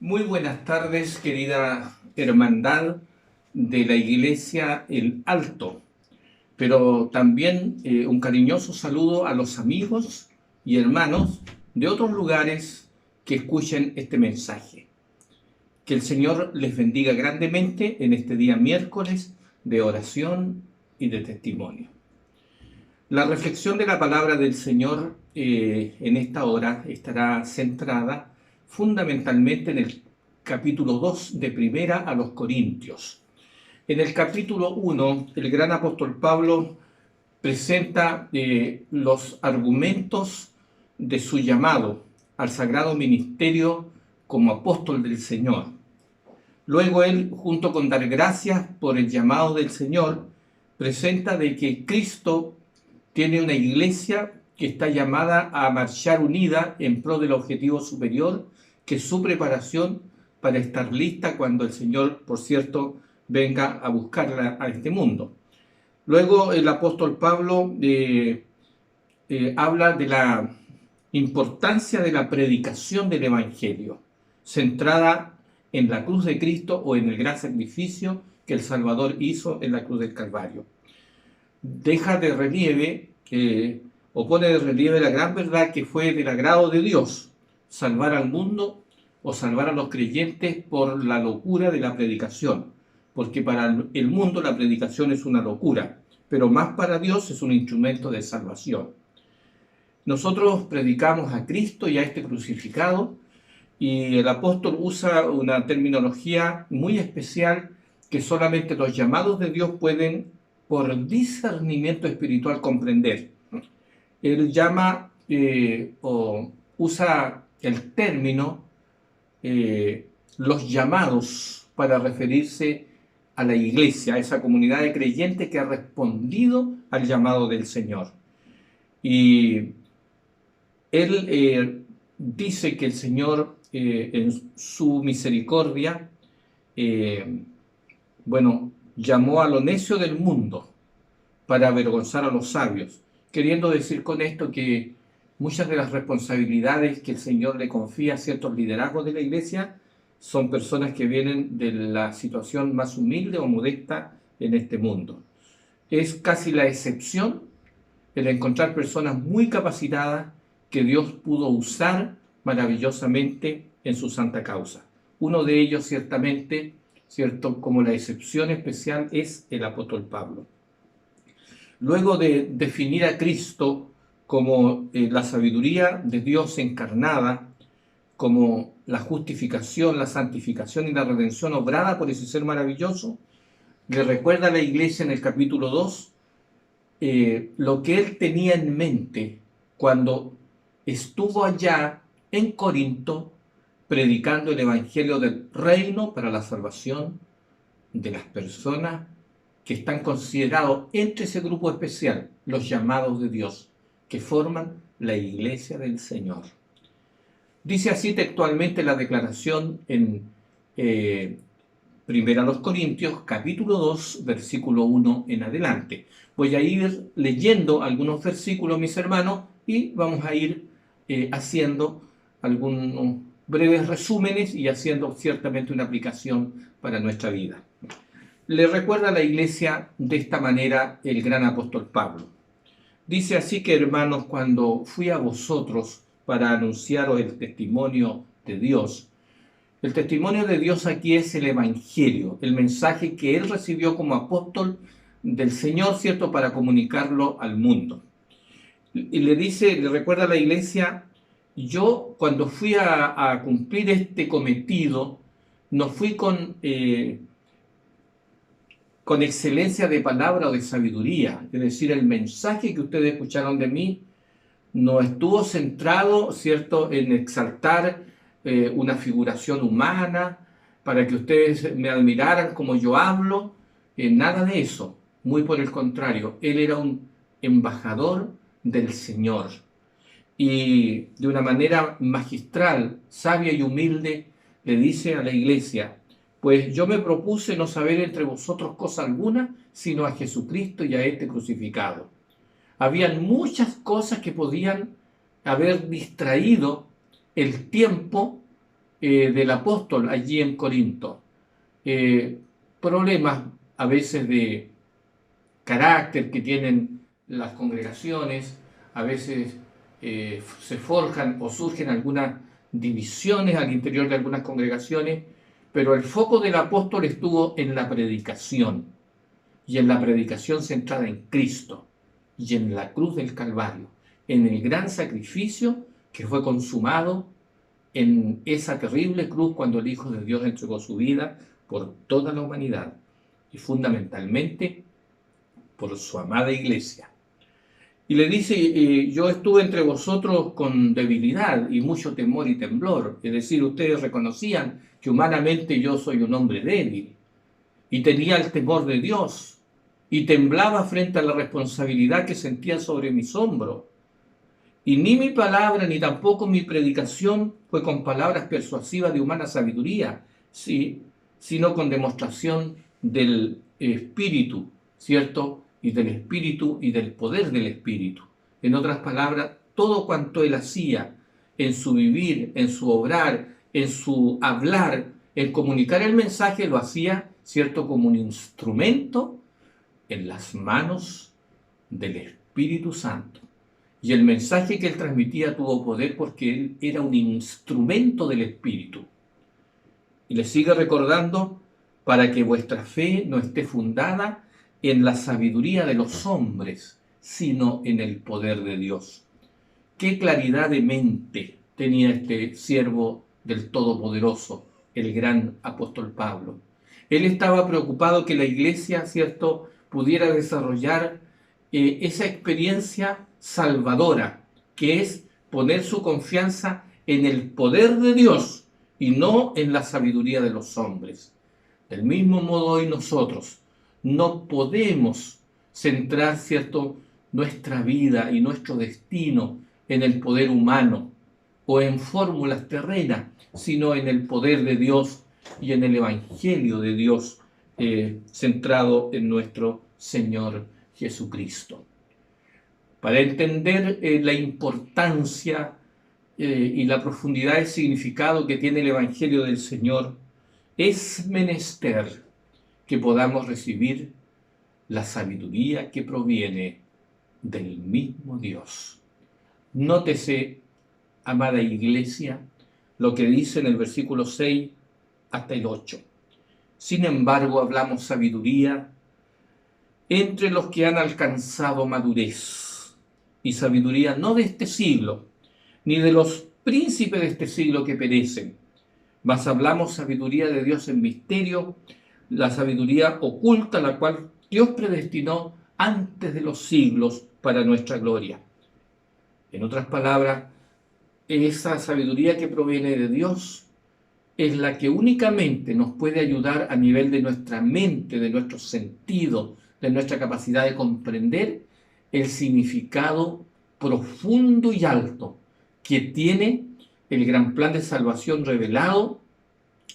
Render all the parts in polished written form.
Muy buenas tardes, querida hermandad de la Iglesia El Alto, pero también un cariñoso saludo a los amigos y hermanos de otros lugares que escuchen este mensaje. Que el Señor les bendiga grandemente en este día miércoles de oración y de testimonio. La reflexión de la palabra del Señor en esta hora estará centrada fundamentalmente en el capítulo 2 de Primera a los Corintios. En el capítulo 1, el gran apóstol Pablo presenta los argumentos de su llamado al sagrado ministerio como apóstol del Señor. Luego él, junto con dar gracias por el llamado del Señor, presenta de que Cristo tiene una iglesia que está llamada a marchar unida en pro del objetivo superior, que es su preparación para estar lista cuando el Señor, por cierto, venga a buscarla a este mundo. Luego el apóstol Pablo habla de la importancia de la predicación del Evangelio, centrada en la cruz de Cristo o en el gran sacrificio que el Salvador hizo en la cruz del Calvario. Deja de relieve, o pone de relieve la gran verdad que fue del agrado de Dios, salvar al mundo o salvar a los creyentes por la locura de la predicación, porque para el mundo la predicación es una locura, pero más para Dios es un instrumento de salvación. Nosotros predicamos a Cristo y a este crucificado, y el apóstol usa una terminología muy especial que solamente los llamados de Dios pueden, por discernimiento espiritual, comprender. Él llama o usa el término los llamados para referirse a la iglesia, a esa comunidad de creyentes que ha respondido al llamado del Señor. Y él dice que el Señor en su misericordia, llamó a lo necio del mundo para avergonzar a los sabios, queriendo decir con esto que muchas de las responsabilidades que el Señor le confía a ciertos liderazgos de la iglesia son personas que vienen de la situación más humilde o modesta en este mundo. Es casi la excepción el encontrar personas muy capacitadas que Dios pudo usar maravillosamente en su santa causa. Uno de ellos, ciertamente, ¿cierto?, como la excepción especial, es el apóstol Pablo. Luego de definir a Cristo como la sabiduría de Dios encarnada, como la justificación, la santificación y la redención obrada por ese ser maravilloso, le recuerda a la iglesia en el capítulo 2 lo que él tenía en mente cuando estuvo allá en Corinto predicando el evangelio del reino para la salvación de las personas que están considerados entre ese grupo especial, los llamados de Dios, que forman la iglesia del Señor. Dice así textualmente la declaración en Primera a los Corintios, capítulo 2, versículo 1 en adelante. Voy a ir leyendo algunos versículos, mis hermanos, y vamos a ir haciendo algunos breves resúmenes y haciendo ciertamente una aplicación para nuestra vida. Le recuerda a la iglesia de esta manera el gran apóstol Pablo. Dice así que, hermanos, cuando fui a vosotros para anunciaros el testimonio de Dios, el testimonio de Dios aquí es el Evangelio, el mensaje que él recibió como apóstol del Señor, ¿cierto?, para comunicarlo al mundo. Y le recuerda a la iglesia, yo cuando fui a cumplir este cometido, no fui con excelencia de palabra o de sabiduría, es decir, el mensaje que ustedes escucharon de mí no estuvo centrado, ¿cierto?, en exaltar una figuración humana para que ustedes me admiraran como yo hablo, nada de eso, muy por el contrario, él era un embajador del Señor y de una manera magistral, sabia y humilde le dice a la iglesia: pues yo me propuse no saber entre vosotros cosa alguna, sino a Jesucristo y a este crucificado. Habían muchas cosas que podían haber distraído el tiempo del apóstol allí en Corinto. Problemas a veces de carácter que tienen las congregaciones, a veces se forjan o surgen algunas divisiones al interior de algunas congregaciones, pero el foco del apóstol estuvo en la predicación, y en la predicación centrada en Cristo, y en la cruz del Calvario, en el gran sacrificio que fue consumado en esa terrible cruz cuando el Hijo de Dios entregó su vida por toda la humanidad, y fundamentalmente por su amada iglesia. Y le dice, yo estuve entre vosotros con debilidad y mucho temor y temblor. Es decir, ustedes reconocían que humanamente yo soy un hombre débil y tenía el temor de Dios y temblaba frente a la responsabilidad que sentía sobre mis hombros. Y ni mi palabra ni tampoco mi predicación fue con palabras persuasivas de humana sabiduría, sí, sino con demostración del Espíritu, ¿cierto? Y del Espíritu y del poder del Espíritu. En otras palabras, todo cuanto él hacía en su vivir, en su obrar, en su hablar, en comunicar el mensaje, lo hacía, ¿cierto?, como un instrumento en las manos del Espíritu Santo. Y el mensaje que él transmitía tuvo poder porque él era un instrumento del Espíritu. Y le sigue recordando, para que vuestra fe no esté fundada en la sabiduría de los hombres, sino en el poder de Dios. Qué claridad de mente tenía este siervo del Todopoderoso, el gran apóstol Pablo. Él estaba preocupado que la iglesia, ¿cierto?, pudiera desarrollar esa experiencia salvadora, que es poner su confianza en el poder de Dios y no en la sabiduría de los hombres. Del mismo modo, hoy nosotros no podemos centrar, ¿cierto?, nuestra vida y nuestro destino en el poder humano o en fórmulas terrenas, sino en el poder de Dios y en el Evangelio de Dios, centrado en nuestro Señor Jesucristo. Para entender la importancia y la profundidad del significado que tiene el Evangelio del Señor, es menester que podamos recibir la sabiduría que proviene del mismo Dios. Nótese, amada iglesia, lo que dice en el versículo 6 hasta el 8. Sin embargo, hablamos sabiduría entre los que han alcanzado madurez, y sabiduría no de este siglo, ni de los príncipes de este siglo que perecen, mas hablamos sabiduría de Dios en misterio, la sabiduría oculta, la cual Dios predestinó antes de los siglos para nuestra gloria. En otras palabras, esa sabiduría que proviene de Dios es la que únicamente nos puede ayudar a nivel de nuestra mente, de nuestros sentidos, de nuestra capacidad de comprender el significado profundo y alto que tiene el gran plan de salvación revelado,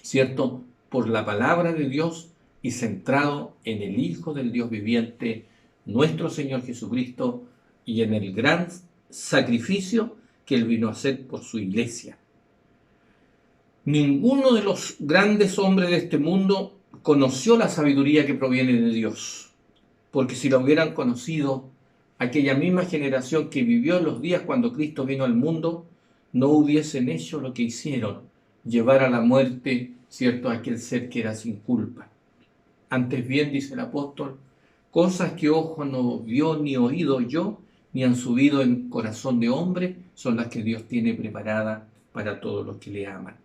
¿cierto?, por la palabra de Dios y centrado en el Hijo del Dios viviente, nuestro Señor Jesucristo, y en el gran sacrificio que Él vino a hacer por su iglesia. Ninguno de los grandes hombres de este mundo conoció la sabiduría que proviene de Dios, porque si la hubieran conocido, aquella misma generación que vivió en los días cuando Cristo vino al mundo, no hubiesen hecho lo que hicieron, llevar a la muerte, ¿cierto?, a aquel ser que era sin culpa. Antes bien, dice el apóstol, cosas que ojo no vio ni oído yo, ni han subido en corazón de hombre, son las que Dios tiene preparadas para todos los que le aman.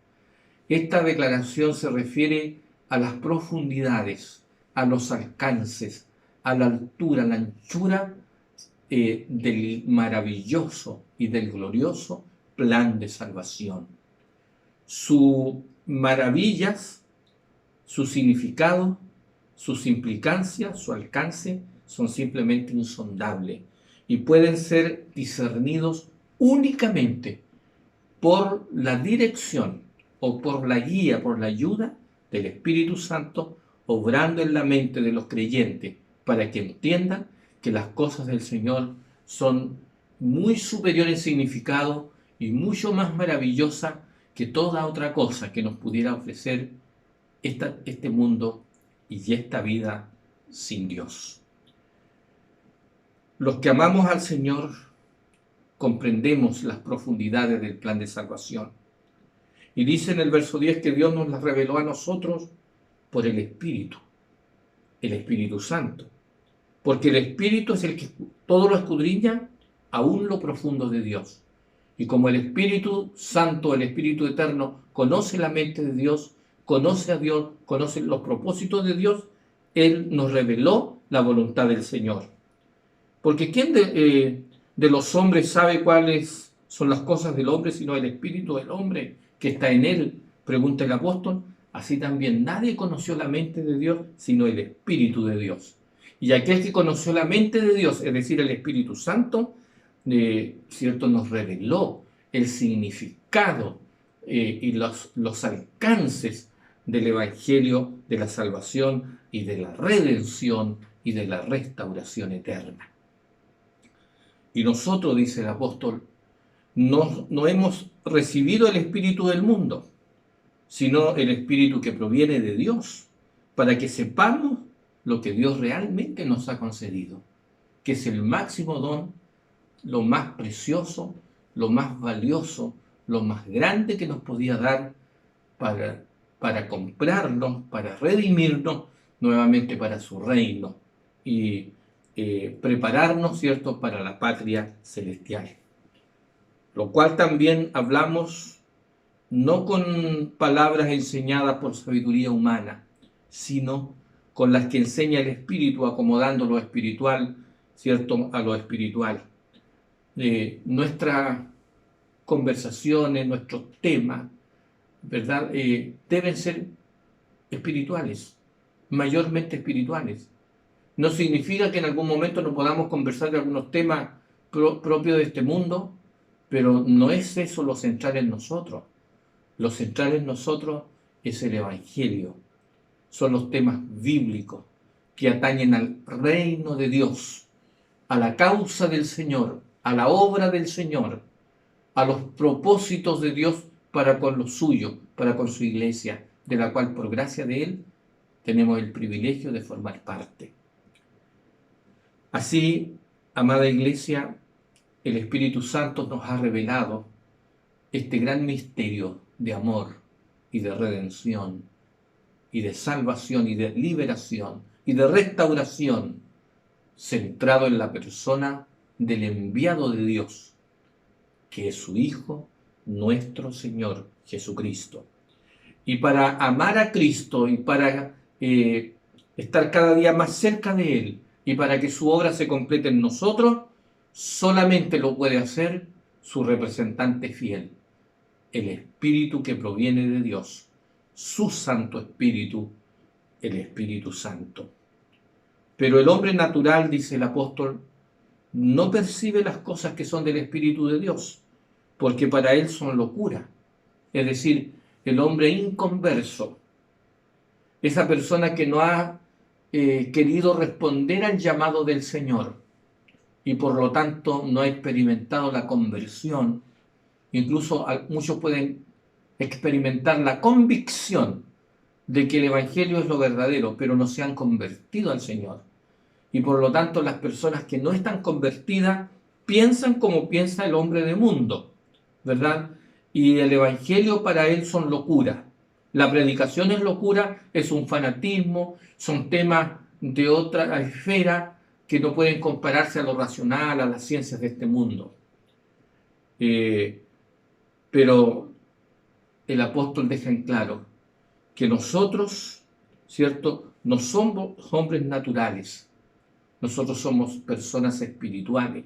Esta declaración se refiere a las profundidades, a los alcances, a la altura, a la anchura del maravilloso y del glorioso plan de salvación. Sus maravillas, su significado, sus implicancias, su alcance, son simplemente insondables y pueden ser discernidos únicamente por la dirección o por la guía, por la ayuda del Espíritu Santo, obrando en la mente de los creyentes, para que entiendan que las cosas del Señor son muy superiores en significado y mucho más maravillosas que toda otra cosa que nos pudiera ofrecer este mundo y esta vida sin Dios. Los que amamos al Señor comprendemos las profundidades del plan de salvación. Y dice en el verso 10 que Dios nos las reveló a nosotros por el Espíritu Santo. Porque el Espíritu es el que todo lo escudriña, aún lo profundo de Dios. Y como el Espíritu Santo, el Espíritu Eterno, conoce la mente de Dios, conoce a Dios, conoce los propósitos de Dios, Él nos reveló la voluntad del Señor. Porque ¿quién de los hombres sabe cuáles son las cosas del hombre, sino el Espíritu del hombre que está en él? Pregunta el apóstol. Así también nadie conoció la mente de Dios, sino el Espíritu de Dios. Y aquel que conoció la mente de Dios, es decir, el Espíritu Santo, ¿cierto?, nos reveló el significado y los alcances del Evangelio, de la salvación y de la redención y de la restauración eterna. Y nosotros, dice el apóstol, no hemos recibido el espíritu del mundo, sino el espíritu que proviene de Dios, para que sepamos lo que Dios realmente nos ha concedido, que es el máximo don, lo más precioso, lo más valioso, lo más grande que nos podía dar para comprarnos, para redimirnos nuevamente para su reino y prepararnos, ¿cierto?, para la patria celestial. Lo cual también hablamos no con palabras enseñadas por sabiduría humana, sino con las que enseña el Espíritu, acomodando lo espiritual, ¿cierto?, a lo espiritual. Nuestras conversaciones, nuestros temas, ¿verdad?, deben ser espirituales, mayormente espirituales. No significa que en algún momento no podamos conversar de algunos temas propios de este mundo, pero no es eso lo central en nosotros. Lo central en nosotros es el Evangelio. Son los temas bíblicos que atañen al reino de Dios, a la causa del Señor, a la obra del Señor, a los propósitos de Dios para con lo suyo, para con su iglesia, de la cual por gracia de Él tenemos el privilegio de formar parte. Así, amada iglesia, el Espíritu Santo nos ha revelado este gran misterio de amor y de redención y de salvación y de liberación y de restauración, centrado en la persona del enviado de Dios, que es su Hijo, nuestro Señor Jesucristo. Y para amar a Cristo y para estar cada día más cerca de Él y para que su obra se complete en nosotros, solamente lo puede hacer su representante fiel, el Espíritu que proviene de Dios, su Santo Espíritu, el Espíritu Santo. Pero el hombre natural, dice el apóstol, no percibe las cosas que son del Espíritu de Dios, porque para él son locura. Es decir, el hombre inconverso, esa persona que no ha querido responder al llamado del Señor y por lo tanto no ha experimentado la conversión. Incluso muchos pueden experimentar la convicción de que el Evangelio es lo verdadero, pero no se han convertido al Señor. Y por lo tanto las personas que no están convertidas piensan como piensa el hombre de mundo, ¿verdad? Y el Evangelio para él son locura. La predicación es locura, es un fanatismo, son temas de otra esfera que no pueden compararse a lo racional, a las ciencias de este mundo. Pero el apóstol deja en claro que nosotros, ¿cierto?, no somos hombres naturales, nosotros somos personas espirituales,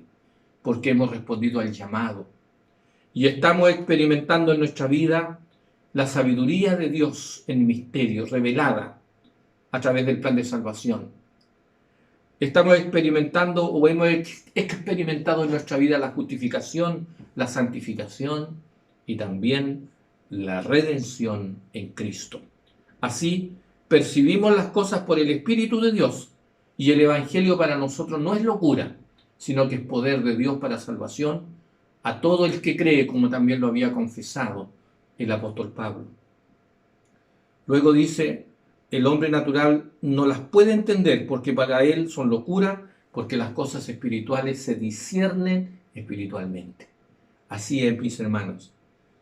porque hemos respondido al llamado. Y estamos experimentando en nuestra vida la sabiduría de Dios en misterio, revelada a través del plan de salvación. Estamos experimentando o hemos experimentado en nuestra vida la justificación, la santificación y también la redención en Cristo. Así, percibimos las cosas por el Espíritu de Dios y el Evangelio para nosotros no es locura, sino que es poder de Dios para salvación a todo el que cree, como también lo había confesado el apóstol Pablo. Luego dice, el hombre natural no las puede entender porque para él son locura, porque las cosas espirituales se disciernen espiritualmente. Así es, mis hermanos.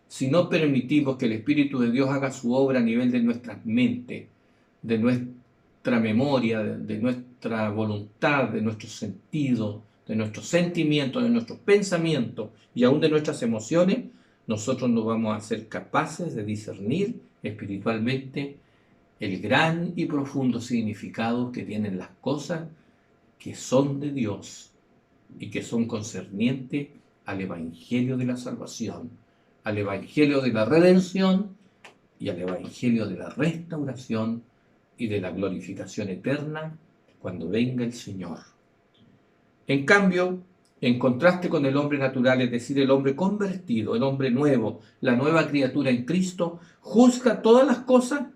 Si no permitimos que el Espíritu de Dios haga su obra a nivel de nuestras mentes, de nuestra memoria, de nuestra voluntad, de nuestros sentidos, de nuestros sentimientos, de nuestros pensamientos y aún de nuestras emociones, nosotros no vamos a ser capaces de discernir espiritualmente el gran y profundo significado que tienen las cosas que son de Dios y que son concernientes al Evangelio de la salvación, al Evangelio de la redención y al Evangelio de la restauración y de la glorificación eterna cuando venga el Señor. En cambio, en contraste con el hombre natural, es decir, el hombre convertido, el hombre nuevo, la nueva criatura en Cristo, juzga todas las cosas,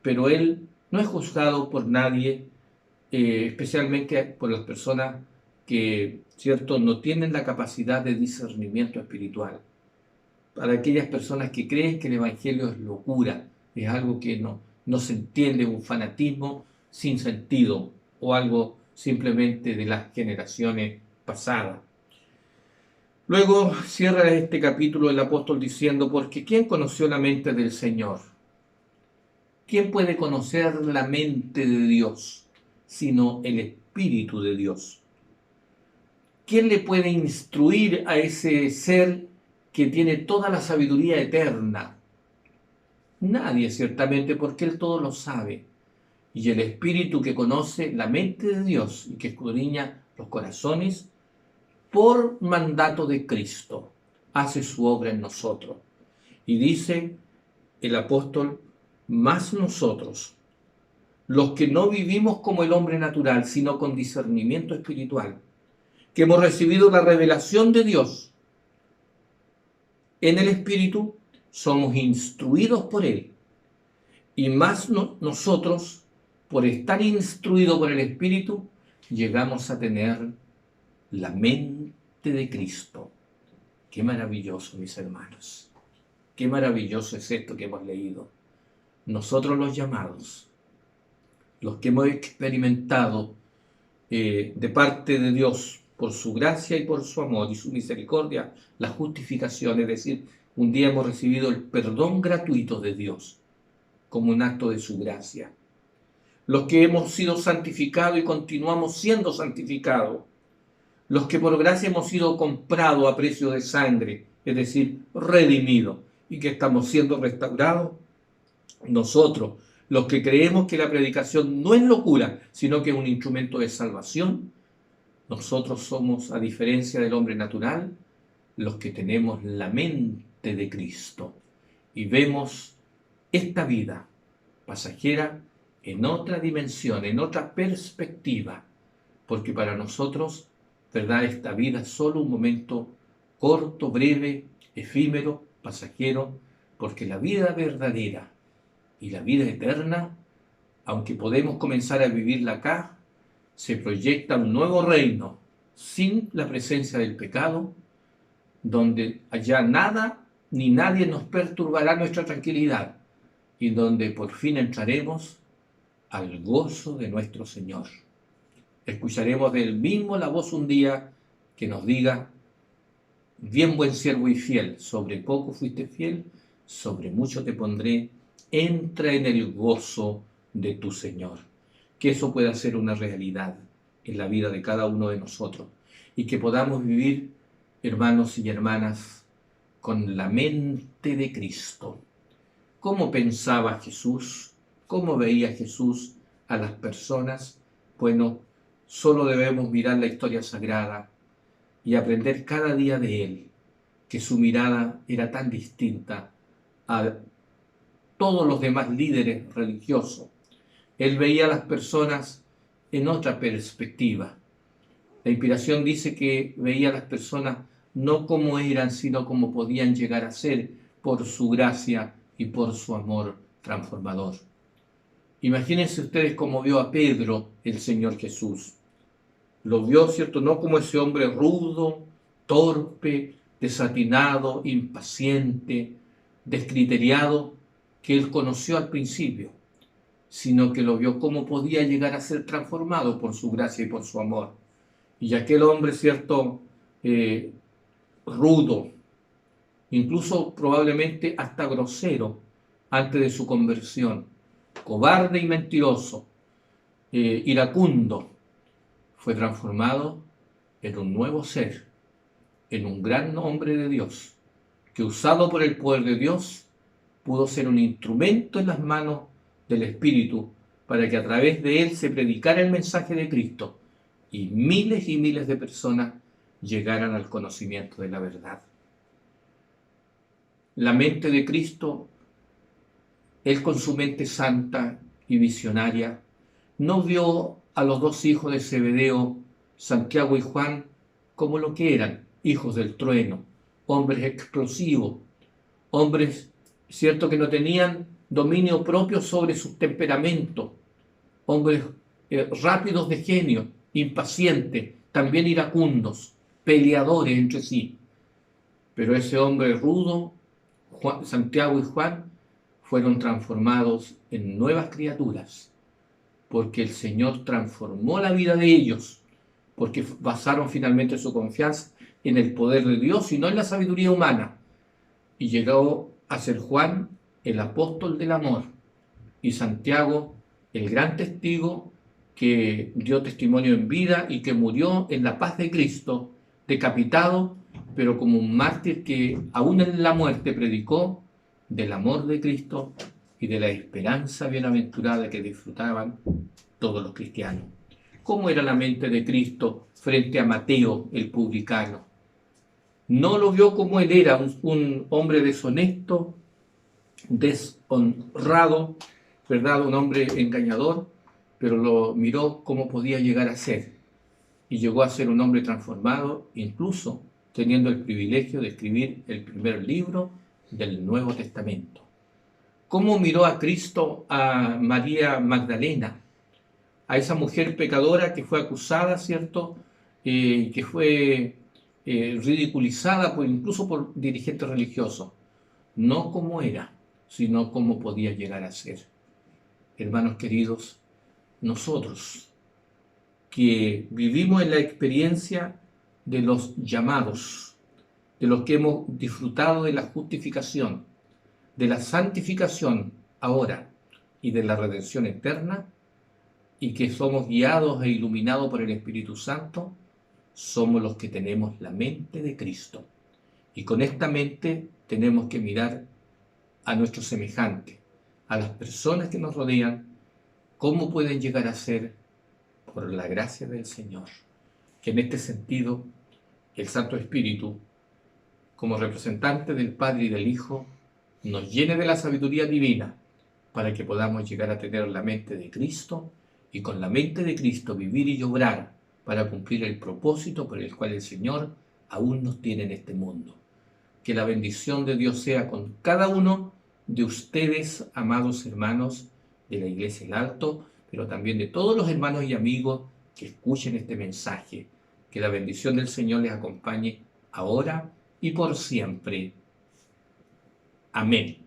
pero él no es juzgado por nadie, especialmente por las personas que, cierto, no tienen la capacidad de discernimiento espiritual. Para aquellas personas que creen que el Evangelio es locura, es algo que no se entiende, un fanatismo sin sentido o algo simplemente de las generaciones pasadas. Luego cierra este capítulo el apóstol diciendo, porque ¿quién conoció la mente del Señor? ¿Quién puede conocer la mente de Dios sino el Espíritu de Dios? ¿Quién le puede instruir a ese ser que tiene toda la sabiduría eterna? Nadie, ciertamente, porque Él todo lo sabe. Y el Espíritu que conoce la mente de Dios y que escudriña los corazones, por mandato de Cristo, hace su obra en nosotros. Y dice el apóstol, más nosotros, los que no vivimos como el hombre natural, sino con discernimiento espiritual, que hemos recibido la revelación de Dios en el Espíritu, somos instruidos por Él. Y más nosotros, por estar instruidos por el Espíritu, llegamos a tener la mente de Cristo. Qué maravilloso, mis hermanos. Qué maravilloso es esto que hemos leído. Nosotros los llamados, los que hemos experimentado de parte de Dios, por su gracia y por su amor y su misericordia, la justificación, es decir, un día hemos recibido el perdón gratuito de Dios como un acto de su gracia. Los que hemos sido santificados y continuamos siendo santificados, los que por gracia hemos sido comprados a precio de sangre, es decir, redimidos, y que estamos siendo restaurados, nosotros, los que creemos que la predicación no es locura, sino que es un instrumento de salvación, nosotros somos, a diferencia del hombre natural, los que tenemos la mente de Cristo y vemos esta vida pasajera en otra dimensión, en otra perspectiva, porque para nosotros, ¿verdad?, esta vida es solo un momento corto, breve, efímero, pasajero, porque la vida verdadera y la vida eterna, aunque podemos comenzar a vivirla acá, se proyecta un nuevo reino sin la presencia del pecado, donde allá nada ni nadie nos perturbará nuestra tranquilidad y donde por fin entraremos al gozo de nuestro Señor. Escucharemos de Él mismo la voz un día que nos diga, bien buen siervo y fiel, sobre poco fuiste fiel, sobre mucho te pondré, entra en el gozo de tu Señor. Que eso pueda ser una realidad en la vida de cada uno de nosotros y que podamos vivir, hermanos y hermanas, con la mente de Cristo. ¿Cómo pensaba Jesús? ¿Cómo veía Jesús a las personas? Bueno, solo debemos mirar la historia sagrada y aprender cada día de Él, que su mirada era tan distinta a todos los demás líderes religiosos. Él veía a las personas en otra perspectiva. La inspiración dice que veía a las personas no como eran, sino como podían llegar a ser por su gracia y por su amor transformador. Imagínense ustedes cómo vio a Pedro el Señor Jesús. Lo vio, ¿cierto?, no como ese hombre rudo, torpe, desatinado, impaciente, descriteriado que él conoció al principio, sino que lo vio cómo podía llegar a ser transformado por su gracia y por su amor. Y aquel hombre, cierto, rudo, incluso probablemente hasta grosero antes de su conversión, cobarde y mentiroso, iracundo, fue transformado en un nuevo ser, en un gran hombre de Dios, que usado por el poder de Dios, pudo ser un instrumento en las manos del Espíritu para que a través de él se predicara el mensaje de Cristo y miles de personas llegaran al conocimiento de la verdad. La mente de Cristo, él con su mente santa y visionaria, no vio a los dos hijos de Zebedeo, Santiago y Juan, como lo que eran, hijos del trueno, hombres explosivos, hombres, cierto, que no tenían dominio propio sobre sus temperamentos, hombres rápidos de genio, impacientes, también iracundos, peleadores entre sí. Pero ese hombre rudo, Santiago y Juan, fueron transformados en nuevas criaturas, porque el Señor transformó la vida de ellos, porque basaron finalmente su confianza en el poder de Dios y no en la sabiduría humana. Y llegó a ser Juan el apóstol del amor y Santiago el gran testigo que dio testimonio en vida y que murió en la paz de Cristo, decapitado, pero como un mártir que aún en la muerte predicó del amor de Cristo y de la esperanza bienaventurada que disfrutaban todos los cristianos. ¿Cómo era la mente de Cristo frente a Mateo, el publicano? No lo vio como él era, un hombre deshonesto, deshonrado, ¿verdad? Un hombre engañador, pero lo miró cómo podía llegar a ser. Y llegó a ser un hombre transformado, incluso teniendo el privilegio de escribir el primer libro del Nuevo Testamento. ¿Cómo miró a Cristo a María Magdalena, a esa mujer pecadora que fue acusada, ¿cierto? Que fue ridiculizada incluso por dirigentes religiosos? No como era, sino como podía llegar a ser. Hermanos queridos, nosotros que vivimos en la experiencia de los llamados, de los que hemos disfrutado de la justificación, de la santificación ahora y de la redención eterna, y que somos guiados e iluminados por el Espíritu Santo, somos los que tenemos la mente de Cristo. Y con esta mente tenemos que mirar a nuestros semejantes, a las personas que nos rodean, cómo pueden llegar a ser por la gracia del Señor. Que en este sentido, el Santo Espíritu, como representante del Padre y del Hijo, nos llene de la sabiduría divina para que podamos llegar a tener la mente de Cristo y con la mente de Cristo vivir y obrar para cumplir el propósito por el cual el Señor aún nos tiene en este mundo. Que la bendición de Dios sea con cada uno de ustedes, amados hermanos de la Iglesia El Alto, pero también de todos los hermanos y amigos que escuchen este mensaje. Que la bendición del Señor les acompañe ahora y por siempre. Amén.